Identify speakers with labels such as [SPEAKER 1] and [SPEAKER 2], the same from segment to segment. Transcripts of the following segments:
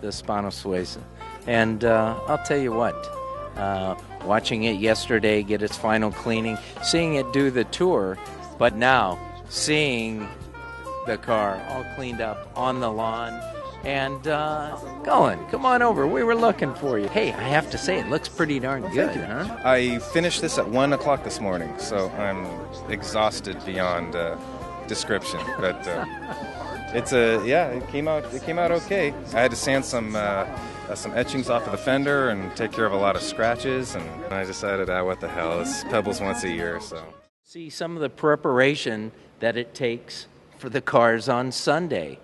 [SPEAKER 1] the Hispano-Suiza. And I'll tell you what, watching it yesterday get its final cleaning, seeing it do the tour, but now seeing the car all cleaned up on the lawn. And Colin, come on over. We were looking for you. Hey, I have to say, it looks pretty darn good, huh?
[SPEAKER 2] I finished this at 1 o'clock this morning, so I'm exhausted beyond description. But it came out okay. I had to sand some etchings off of the fender and take care of a lot of scratches, and I decided, what the hell? It's Pebbles once a year, so.
[SPEAKER 1] See some of the preparation that it takes for the cars on Sunday.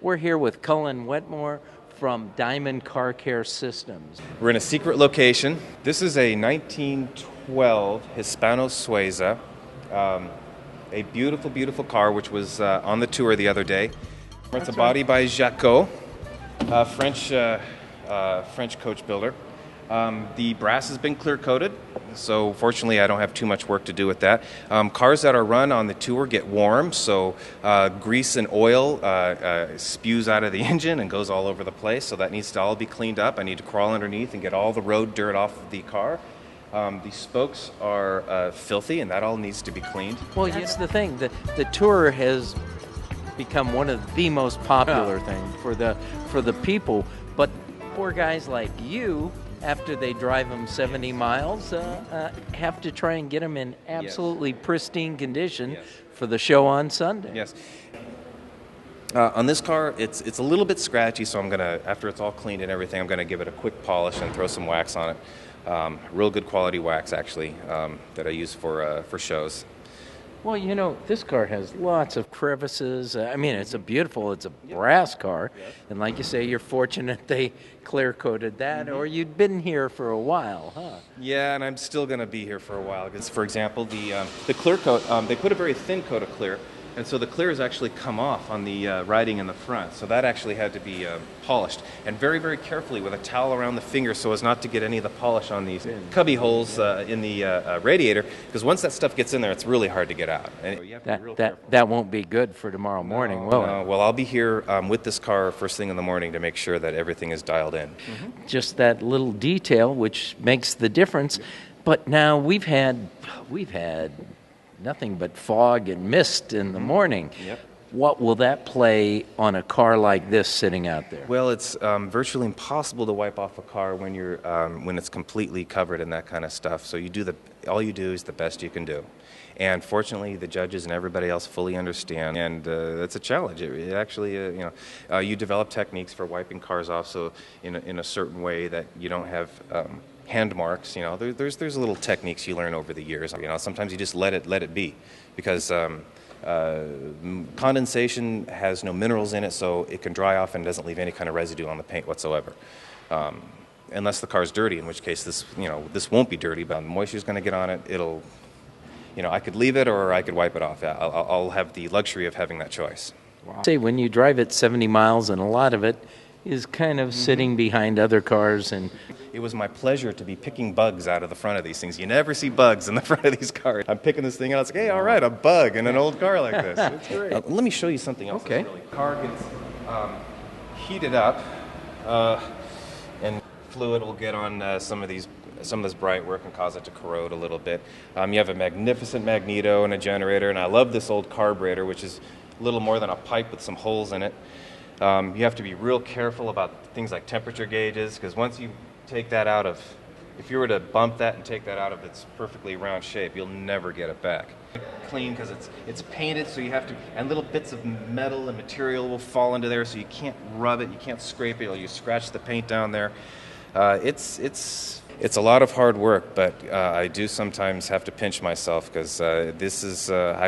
[SPEAKER 1] We're here with Colin Wetmore from Diamond Car Care Systems.
[SPEAKER 2] We're in a secret location. This is a 1912 Hispano-Suiza, a beautiful, beautiful car which was on the tour the other day. It's a body by Jaco, French coach builder. The brass has been clear coated, so fortunately I don't have too much work to do with that. Cars that are run on the tour get warm, so grease and oil spews out of the engine and goes all over the place, so that needs to all be cleaned up. I need to crawl underneath and get all the road dirt off of the car. The spokes are filthy, and that all needs to be cleaned.
[SPEAKER 1] Well, that's the thing. The tour has become one of the most popular things for the people, but poor guys like you, after they drive them 70 miles, have to try and get them in absolutely pristine condition for the show on Sunday.
[SPEAKER 2] Yes. On this car, it's a little bit scratchy, so I'm gonna, after it's all cleaned and everything, I'm gonna give it a quick polish and throw some wax on it. Real good quality wax, actually, that I use for shows.
[SPEAKER 1] Well, you know, this car has lots of crevices. I mean, it's a brass car. And like you say, you're fortunate they clear-coated that, or you'd been here for a while, huh?
[SPEAKER 2] Yeah, and I'm still going to be here for a while. Because, for example, the clear coat, they put a very thin coat of clear, and so the clear has actually come off on the writing in the front. So that actually had to be polished. And very, very carefully with a towel around the finger so as not to get any of the polish on these cubby holes in the radiator, because once that stuff gets in there, it's really hard to get out. And
[SPEAKER 1] that won't be good for tomorrow morning, will it?
[SPEAKER 2] Well, I'll be here with this car first thing in the morning to make sure that everything is dialed in.
[SPEAKER 1] Mm-hmm. Just that little detail which makes the difference. But now we've had nothing but fog and mist in the morning.
[SPEAKER 2] Yep.
[SPEAKER 1] What will that play on a car like this sitting out there?
[SPEAKER 2] Well, it's virtually impossible to wipe off a car when you're when it's completely covered in that kind of stuff. So all you do is the best you can do. And fortunately, the judges and everybody else fully understand, and it's a challenge. It actually, you develop techniques for wiping cars off, so in a certain way that you don't have hand marks. There's little techniques you learn over the years. Sometimes you just let it be, because condensation has no minerals in it, so it can dry off and doesn't leave any kind of residue on the paint whatsoever. Unless the car's dirty, in which case this won't be dirty, but moisture's going to get on it. I could leave it or I could wipe it off. I'll have the luxury of having that choice.
[SPEAKER 1] Wow. Say, when you drive at 70 miles, and a lot of it is kind of sitting behind other cars, and
[SPEAKER 2] it was my pleasure to be picking bugs out of the front of these things. You never see bugs in the front of these cars. I'm picking this thing out. It's like, hey, all right, a bug in an old car like this. It's great. Let me show you something else.
[SPEAKER 1] Okay.
[SPEAKER 2] The car gets heated up, and fluid will get on some of this bright work and cause it to corrode a little bit. You have a magnificent magneto and a generator, and I love this old carburetor, which is a little more than a pipe with some holes in it. You have to be real careful about things like temperature gauges, because once you take that out of, if you were to bump that and take that out of its perfectly round shape, you'll never get it back. Clean, because it's painted, so you have to, and little bits of metal and material will fall into there, so you can't rub it, you can't scrape it, or you scratch the paint down there. It's a lot of hard work, but I do sometimes have to pinch myself, because I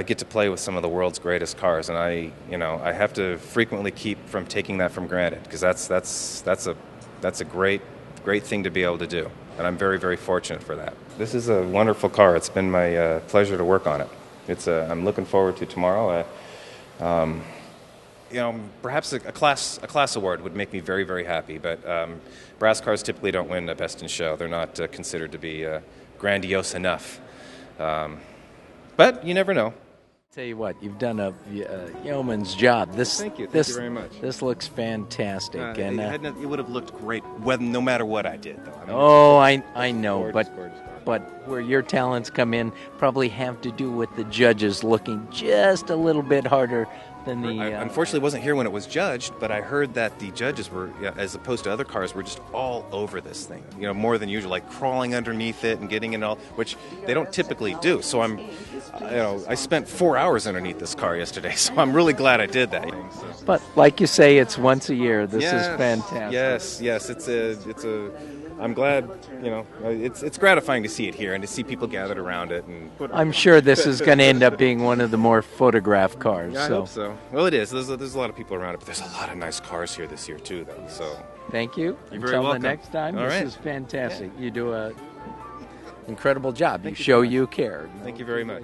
[SPEAKER 2] get to play with some of the world's greatest cars, and I have to frequently keep from taking that for granted, because that's a great thing to be able to do, and I'm very, very fortunate for that. This is a wonderful car. It's been my pleasure to work on it. I'm looking forward to tomorrow. Perhaps a class award would make me very, very happy, but brass cars typically don't win a Best in Show. They're not considered to be grandiose enough. But you never know.
[SPEAKER 1] Tell you what, you've done a yeoman's job.
[SPEAKER 2] Thank you very much.
[SPEAKER 1] This looks fantastic, and
[SPEAKER 2] it would have looked great no matter what I did, though.
[SPEAKER 1] I know,
[SPEAKER 2] gorgeous,
[SPEAKER 1] but where your talents come in probably have to do with the judges looking just a little bit harder than the.
[SPEAKER 2] I unfortunately wasn't here when it was judged, but I heard that the judges were, as opposed to other cars, were just all over this thing. More than usual, like crawling underneath it and getting it all, which they don't typically do. So I spent 4 hours underneath this car yesterday, so I'm really glad I did that.
[SPEAKER 1] But like you say, it's once a year. This is fantastic.
[SPEAKER 2] Yes, it's a. I'm glad, it's gratifying to see it here and to see people gathered around it. And
[SPEAKER 1] I'm sure this is going to end up being one of the more photographed cars.
[SPEAKER 2] Yeah, I hope so. Well, it is. There's a lot of people around it, but there's a lot of nice cars here this year too, though. So
[SPEAKER 1] thank you.
[SPEAKER 2] You're very welcome.
[SPEAKER 1] Until the next time,
[SPEAKER 2] All
[SPEAKER 1] this
[SPEAKER 2] right.
[SPEAKER 1] is fantastic. You do an incredible job.
[SPEAKER 2] Thank
[SPEAKER 1] you
[SPEAKER 2] you
[SPEAKER 1] show
[SPEAKER 2] so much.
[SPEAKER 1] you care.
[SPEAKER 2] Thank you very much.